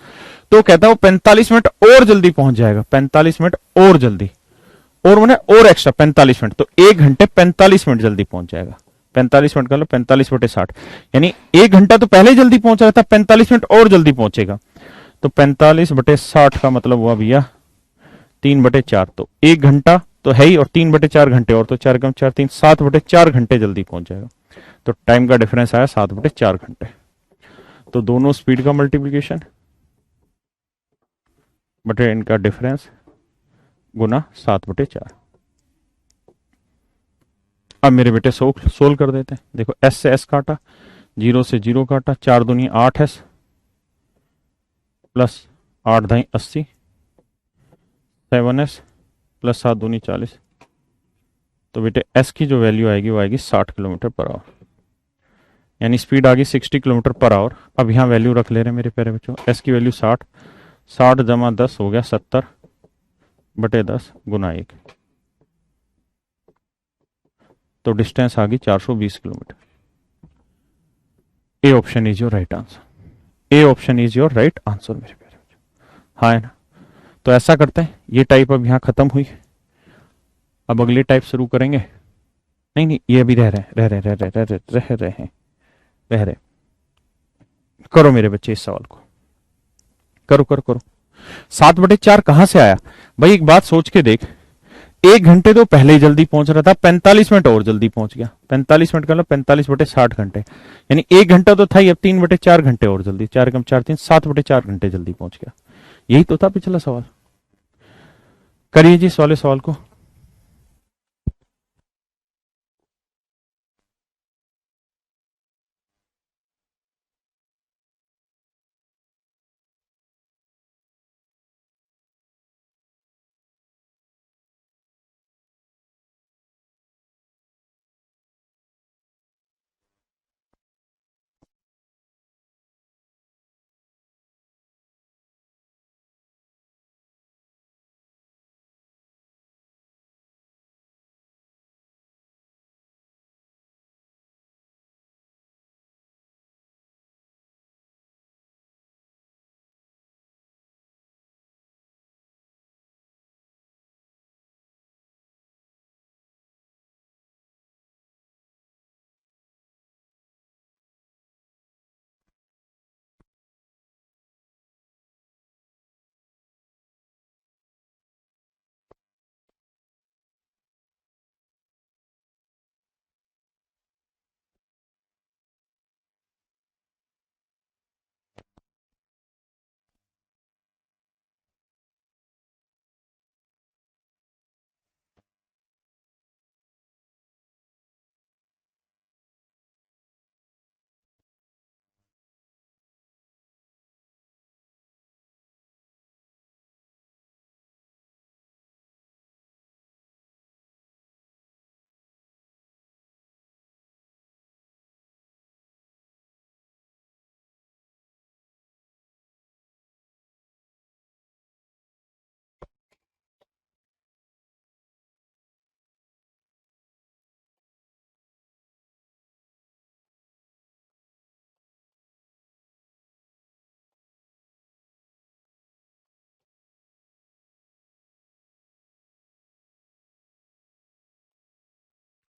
तो कहता है वो 45 मिनट और जल्दी पहुंच जाएगा, 45 मिनट और जल्दी, और मैंने और एक्स्ट्रा 45 मिनट, तो 1 घंटे 45 मिनट जल्दी पहुंच जाएगा। 45 मिनट का लो 45/60, यानी 1 घंटा तो पहले जल्दी पहुंच रहा था, 45 मिनट और जल्दी पहुंचेगा। तो 45/60 का मतलब हुआ भैया 3/4, तो 1 घंटा तो है ही और 3/4 घंटे और, तो 4 × 4 = 3, 7/4 घंटे जल्दी पहुंच जाएगा। तो टाइम का डिफरेंस आया 7/4 घंटे। तो दोनों स्पीड का मल्टीप्लीकेशन बटे इनका डिफरेंस गुना 7/4। अब मेरे बेटे सोल्व कर देते हैं। देखो एस से एस काटा, 0 से 0 काटा, 4 दूनी 8s प्लस 8 दाई 80, 7s प्लस 7 दूनी 40। तो बेटे एस की जो वैल्यू आएगी वो आएगी 60 किलोमीटर पर आवर, यानी स्पीड आ गई 60 किलोमीटर पर आवर। अब यहाँ वैल्यू रख ले रहे हैं मेरे प्यारे बच्चों, एस की वैल्यू 60, 60 जमा 10 हो गया 70/10 गुना 1, तो डिस्टेंस आ गई 420 kilometre. A option is your right answer. A option is your right answer मेरे प्यारे बच्चों, हाँ है ना। तो ऐसा करते हैं, ये टाइप अब यहाँ खत्म हुई, अब अगले टाइप शुरू करेंगे। नहीं नहीं, ये अभी रह रहे रह रहे रह रहे रह रहे रह रहे हैं रह रहे। करो मेरे बच्चे इस सवाल को, करो करो करो। 7/4 कहां से आया भाई, एक बात सोच के देख, 1 घंटे तो पहले ही जल्दी पहुंच रहा था, 45 मिनट और जल्दी पहुंच गया। 45 मिनट का 45/60 घंटे, यानी 1 घंटा तो था ही, अब 3/4 घंटे और जल्दी, 4 × 4 = 3, 7/4 घंटे जल्दी पहुंच गया। यही तो था पिछला सवाल। करिए जी इस वाले सवाल को।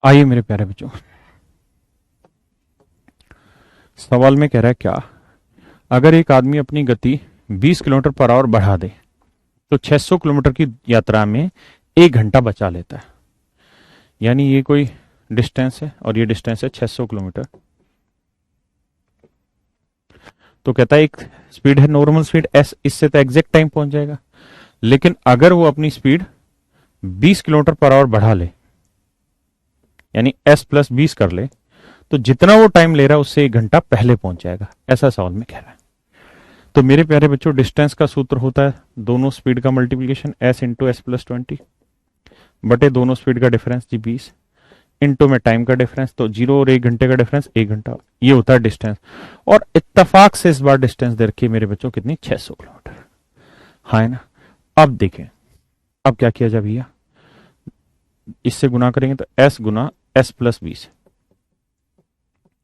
आइए मेरे प्यारे बच्चों, सवाल में कह रहा है क्या, अगर एक आदमी अपनी गति 20 किलोमीटर पर आवर बढ़ा दे तो 600 किलोमीटर की यात्रा में 1 घंटा बचा लेता है। यानी ये कोई डिस्टेंस है और ये डिस्टेंस है 600 किलोमीटर। तो कहता है एक स्पीड है नॉर्मल स्पीड एस, इससे तो एग्जैक्ट टाइम पहुंच जाएगा, लेकिन अगर वो अपनी स्पीड 20 किलोमीटर पर आवर बढ़ा ले, यानी एस प्लस 20 कर ले, तो जितना वो टाइम ले रहा है उससे 1 घंटा पहले पहुंच जाएगा। ऐसा सवाल में कह रहा है। तो मेरे प्यारे बच्चों, डिस्टेंस का सूत्र होता है दोनों स्पीड का multiplication S into S plus 20 बटे दोनों स्पीड का डिफरेंस जी 20 इंटू में टाइम का डिफरेंस, तो 0 और 1 घंटे का डिफरेंस 1 घंटा। ये होता है डिस्टेंस। और इत्तेफाक से इस बार डिस्टेंस दे रखी है मेरे बच्चों कितनी, 600 किलोमीटर। हाँ है ना। अब देखें, अब क्या किया जाए भैया, इससे गुना करेंगे तो एस गुना एस प्लस 20,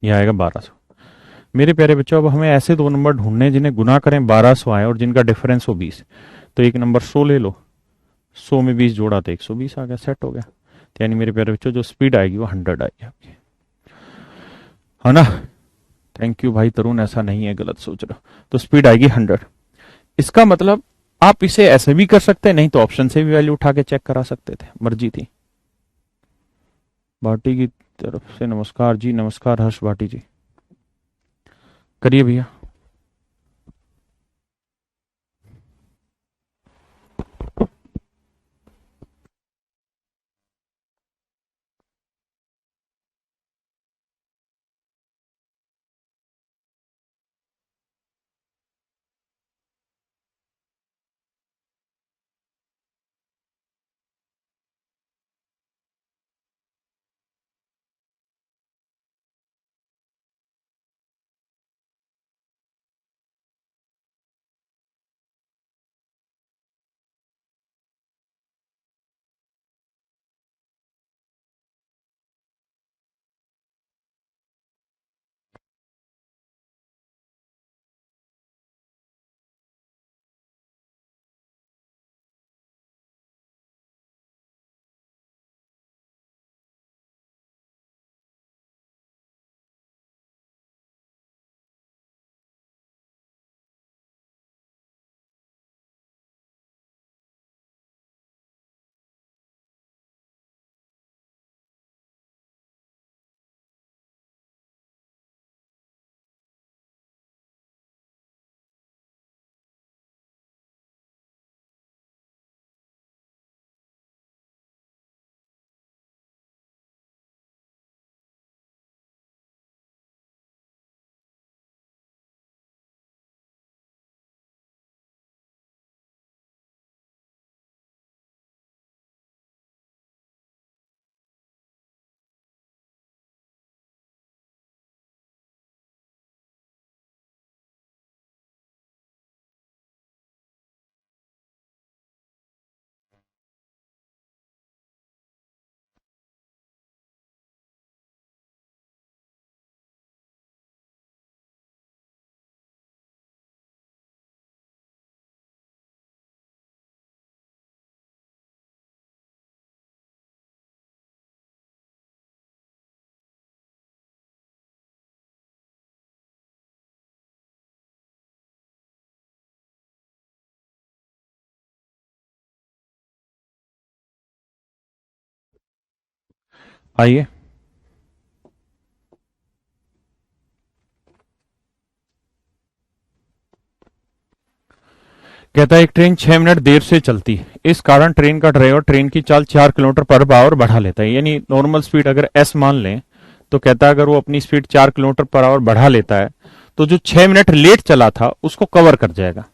यह आएगा 1200। मेरे प्यारे बच्चों, अब हमें ऐसे दो नंबर ढूंढने जिन्हें गुना करें 1200 आए और जिनका डिफरेंस हो 20। तो एक नंबर 100 ले लो, 100 में 20 जोड़ा तो 120 आ गया, सेट हो गया। तो यानी मेरे प्यारे बच्चों जो स्पीड आएगी वो 100 आएगी आपकी, है ना। थैंक यू भाई तरुण, ऐसा नहीं है, गलत सोच रहे हो। तो स्पीड आएगी 100। इसका मतलब आप इसे ऐसे भी कर सकते हैं, नहीं तो ऑप्शन से भी वैल्यू उठा के चेक करा सकते थे, मर्जी थी। भाटी की तरफ से नमस्कार जी, नमस्कार हर्ष भाटी जी, करिए भैया। आइए, कहता है एक ट्रेन 6 मिनट देर से चलती है, इस कारण ट्रेन का ड्राइवर ट्रेन की चाल 4 किलोमीटर पर आवर बढ़ा लेता है। यानी नॉर्मल स्पीड अगर एस मान लें, तो कहता है अगर वो अपनी स्पीड 4 किलोमीटर पर आवर बढ़ा लेता है तो जो 6 मिनट लेट चला था उसको कवर कर जाएगा।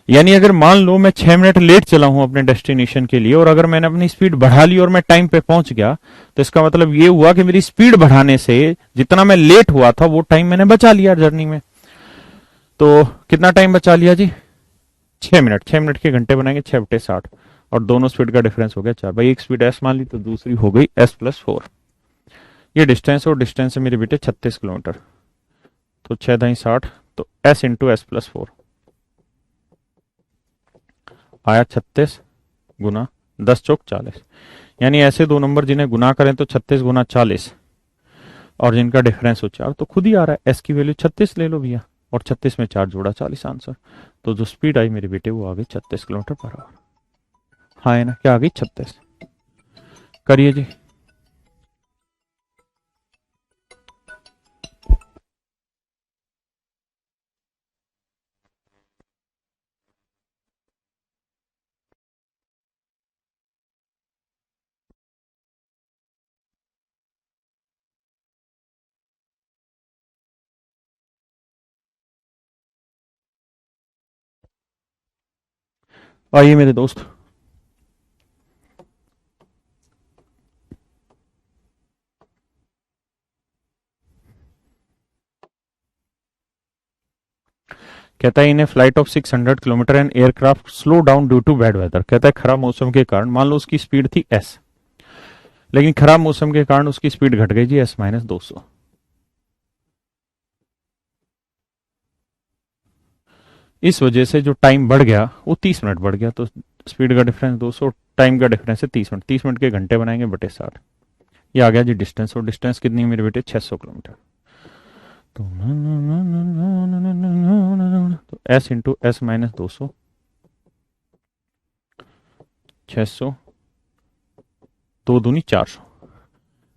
यानी अगर मान लो मैं 6 मिनट लेट चला हूं अपने डेस्टिनेशन के लिए, और अगर मैंने अपनी स्पीड बढ़ा ली और मैं टाइम पे पहुंच गया, तो इसका मतलब ये हुआ कि मेरी स्पीड बढ़ाने से जितना मैं लेट हुआ था वो टाइम मैंने बचा लिया जर्नी में। तो कितना टाइम बचा लिया जी, 6 मिनट। 6 मिनट के घंटे बनाएंगे 6/60, और दोनों स्पीड का डिफरेंस हो गया 4। भाई एक स्पीड एस मान ली तो दूसरी हो गई एस प्लस 4। ये डिस्टेंस, और डिस्टेंस है मेरे बेटे 36 किलोमीटर। तो 6 दाई 60, तो एस इंटू एस प्लस 4 आया 36 गुना 10 चौक 40, यानी ऐसे दो नंबर जिन्हें गुना करें तो 36 गुना 40 और जिनका डिफरेंस हो 4, तो खुद ही आ रहा है, एस की वैल्यू 36 ले लो भैया, और 36 में 4 जोड़ा 40 आंसर। तो जो स्पीड आई मेरे बेटे वो आ गई 36 किलोमीटर पर आवर। हाँ है ना, क्या आ गई 36। करिए जी। आइए मेरे दोस्त, कहता है in a flight of 600 kilometre and aircraft slow down due to bad weather. कहता है खराब मौसम के कारण, मान लो उसकी स्पीड थी एस, लेकिन खराब मौसम के कारण उसकी स्पीड घट गई जी एस माइनस 200। इस वजह से जो टाइम बढ़ गया वो 30 मिनट बढ़ गया, तो स्पीड का डिफरेंस 200, टाइम का डिफरेंस है 30 मिनट, 30 मिनट के घंटे बनाएंगे बटे 60। ये आ गया जी डिस्टेंस, और डिस्टेंस कितनी है मेरे बेटे 600 किलोमीटर। तो एस इंटू एस माइनस 200, 600, 2 दूनी 400।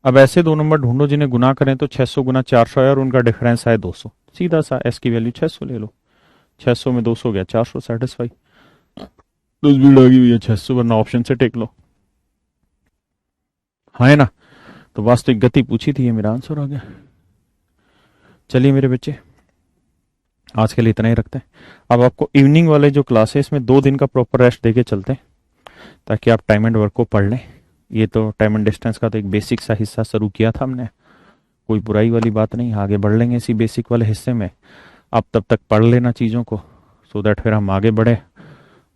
अब ऐसे दो नंबर ढूंढो जिन्हें गुना करें तो 600 गुना 400 है और उनका डिफरेंस है 200। सीधा सा एस की वैल्यू 600 ले लो, 600 में 200 गया 400, सेटिस्फाई। तो स्पीड आ गई भैया 600, वरना ऑप्शन से टेक लो। हाँ है ना, तो वास्तविक गति पूछी थी, ये मेरा आंसर आ गया। चलिए मेरे बच्चे, आज के लिए इतना ही रखते हैं। अब आपको इवनिंग वाले जो क्लास है इसमें 2 दिन का प्रॉपर रेस्ट देके चलते हैं, ताकि आप टाइम एंड वर्क को पढ़ लें। ये तो टाइम एंड डिस्टेंस का तो एक बेसिक सा हिस्सा शुरू किया था हमने, कोई बुराई वाली बात नहीं, आगे बढ़ लेंगे इसी बेसिक वाले हिस्से में। आप तब तक पढ़ लेना चीज़ों को, सो दैट फिर हम आगे बढ़े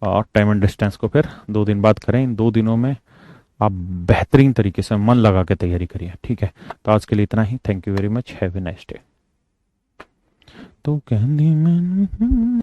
और टाइम एंड डिस्टेंस को फिर 2 दिन बाद करें। इन 2 दिनों में आप बेहतरीन तरीके से मन लगा के तैयारी करिए, ठीक है। तो आज के लिए इतना ही, thank you very much, have a nice day. तो कहनी मैं